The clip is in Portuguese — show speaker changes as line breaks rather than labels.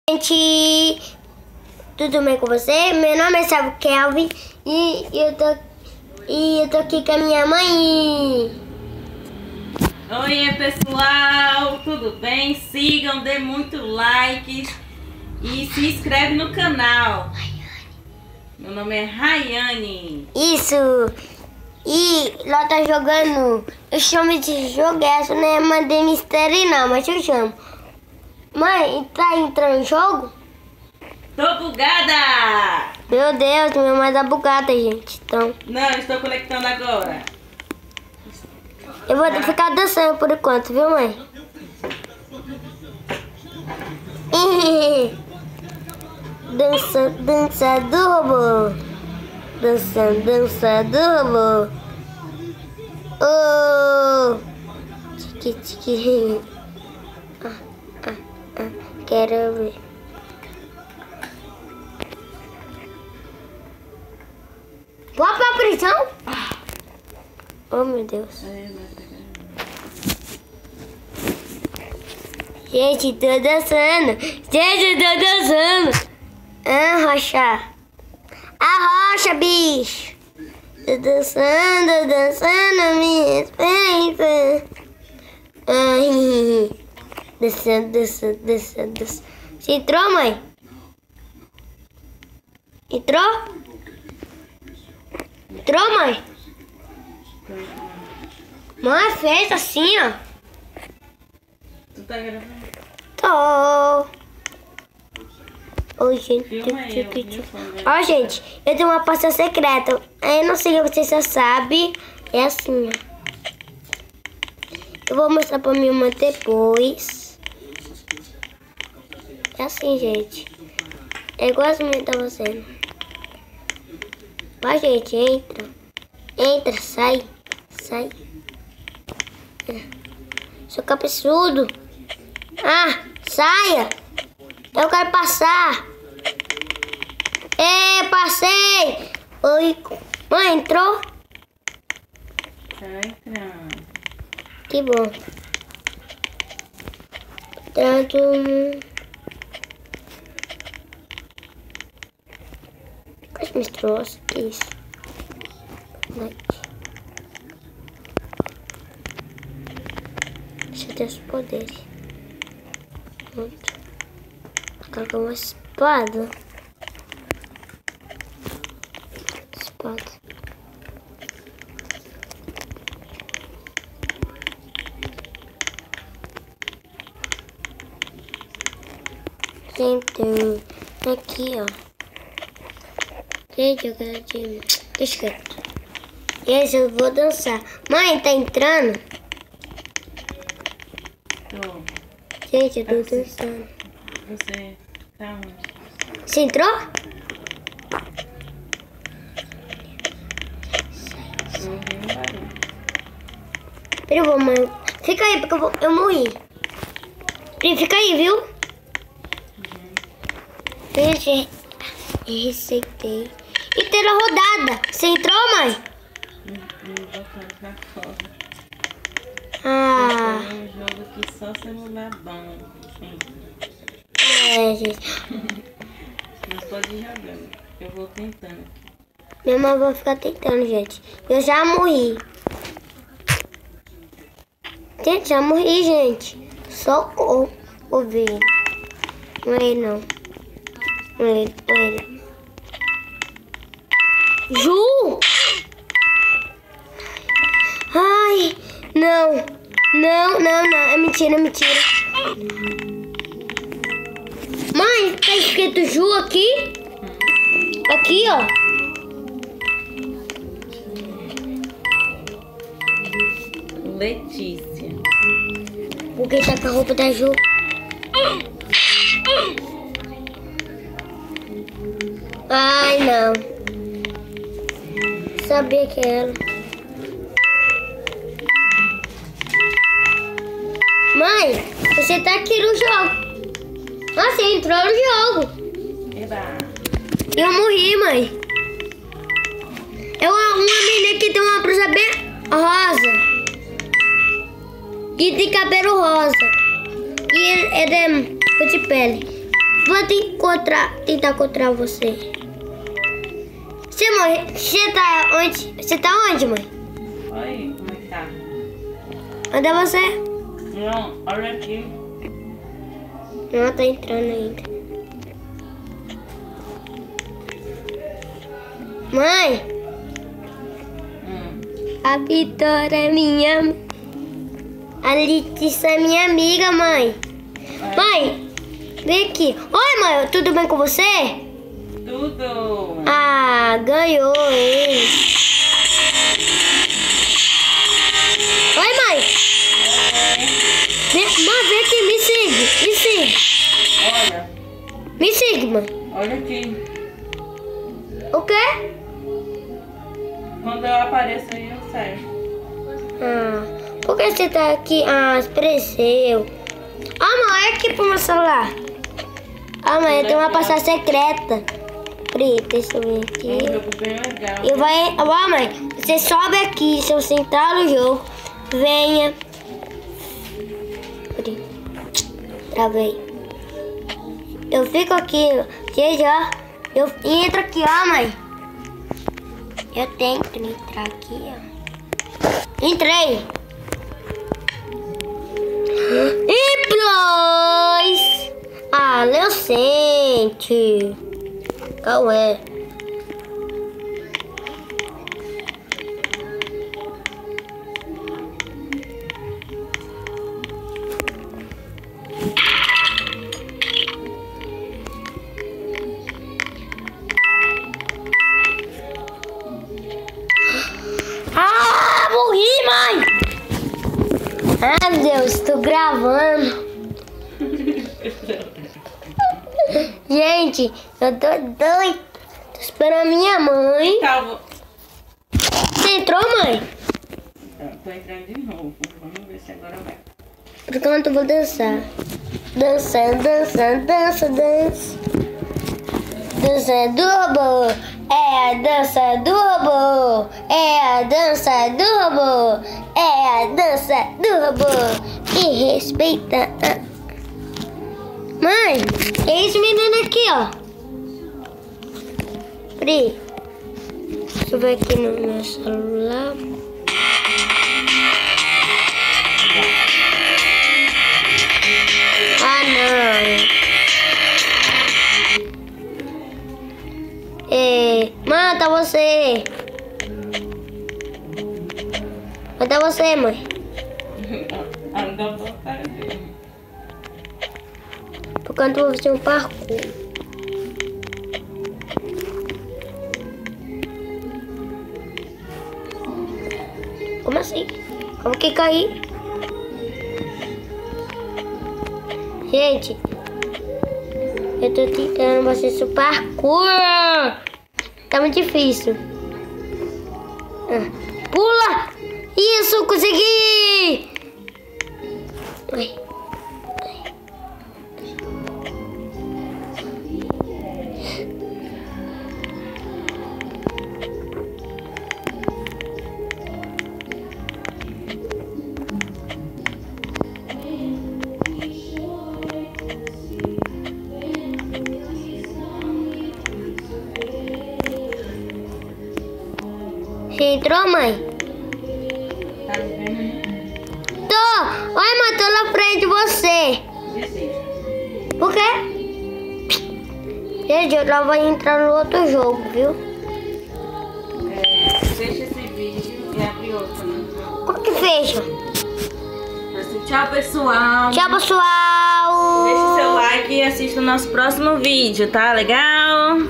Gente, tudo bem com você? Meu nome é Salvo Kelvin e eu tô aqui com a minha mãe.
Oi pessoal, tudo bem? Sigam, dê muito like e se inscreve no canal. Meu nome é Rayane.
Isso. E lá tá jogando. Eu chamo de jogueço, né? Mandei mistério não, mas eu chamo. Mãe, tá entrando no jogo?
Tô bugada!
Meu Deus, minha mãe tá bugada, gente. Então,
Não, estou conectando agora.
eu vou ficar dançando por enquanto, viu, mãe? Dança, dança do robô. Dança, dança do robô. Oh! Tiki, tiki. Quero ver. Vou pra prisão? Oh, meu Deus. Gente, tô dançando. Gente, tô dançando. Arrocha. Arrocha, bicho. Tô dançando, me respeita. Ai. Dançando. Você entrou, mãe? Entrou? Entrou, mãe? Mãe, fez assim, ó.
Tu tá gravando?
Tô. Oi, gente.
Filma eu, viu?
Ó, gente, eu tenho uma pasta secreta. Eu não sei se você já sabe. É assim, ó. Eu vou mostrar pra minha mãe depois. É assim, gente. É igual as minhas tá fazendo. Vai, gente, entra. Entra, sai. Sai. Sou cabeçudo. Ah, saia. Eu quero passar. Passei. Oi. Mãe, entrou?
Tá entrando.
Que bom. Tanto... Quais me trouxe? Que isso? Deixa eu ter os poderes. Pronto. Agora com uma espada. Espada. Gente, aqui, ó. Gente, eu quero te... Deixa quieto. Esse eu vou dançar. Mãe, tá entrando?
Tô.
Gente, eu tô dançando.
Você tá onde?
Você entrou?
Eu ouvi um barulho.
Pera, mãe. Fica aí, porque eu morri. Fica aí, viu? Gente, receitei. E teve a rodada. Você entrou, mãe?
Botando pra fora.
Ah.
É um jogo que só celular bom.
Gente.
Mas pode ir jogando. Eu vou tentando.
Minha mãe vai ficar tentando, gente. Eu já morri. Gente, já morri, gente. Só ouvir. Não é ele, não. Não é ele, não é ele. Ju! Ai, não. Não. É mentira. Mãe, tá escrito Ju aqui? Aqui, ó.
Letícia.
Porque tá com a roupa da Ju. Ai, não. Sabia que era. Mãe, você tá aqui no jogo. Você entrou no jogo.
Eba.
Eu morri, mãe. É uma menina que tem uma blusa bem rosa. E de cabelo rosa. E ele é cor de pele. Vou tentar encontrar você. Você tá onde? Você tá onde, mãe?
Oi, como é que tá?
Onde é você?
Não, olha aqui.
Não, tá entrando ainda. Mãe, a Vitória é minha. A Letícia é minha amiga, mãe. Mãe, vem aqui. Oi, mãe, tudo bem com você?
Tudo.
Ah, ganhou ele. Oi, mãe. Mãe, vem aqui, me siga. Me siga.
Olha.
Me siga, mãe.
Olha aqui.
O quê?
Quando eu apareço aí, eu saio.
Ah, por que você tá aqui? Ah, apareceu. Ah, mãe, olha aqui pro meu celular. Ah, mãe, eu tenho uma passagem secreta. Pri, deixa eu ver
Um
aqui.
jogo bem legal.
E vai. Ó, mãe, você sobe aqui, se eu sentar no jogo, venha. Pri, travei. Eu fico aqui, já. Eu entro aqui, ó, mãe. Eu tento entrar aqui, ó. Entrei. E plus. Ah, Leocente. Qual é? Ah, morri, mãe! Ah, Deus, tô gravando. Gente, eu tô doida. Tô esperando a minha mãe.
Calma.
Você entrou, mãe?
Tô entrando de novo. Vamos ver se agora vai.
Por enquanto eu vou dançar. Dançando, dançando, dança, dança. Dança do robô. É a dança do robô. É a dança do robô. É a dança do robô. E respeita a... Mãe, é esse menino aqui, ó. Pri, deixa eu ver aqui no meu celular. Ah, não. Mata você. Mata você, mãe.
Anda pra cara dele.
Por enquanto eu vou fazer um parkour. Como assim? Como que caí? Gente, eu tô tentando fazer esse parkour. Tá muito difícil. Pula! Isso, consegui! Ai. Você entrou, mãe?
Tá vendo?
Tô! Oi, mãe, tô na frente de você.
Desiste.
Por quê? Gente, eu já vou entrar no outro jogo, viu?
Fecha esse vídeo e abre outro. Né?
Como que fecha?
Tchau, pessoal.
Tchau, pessoal!
Deixe seu like e assista o nosso próximo vídeo, tá legal?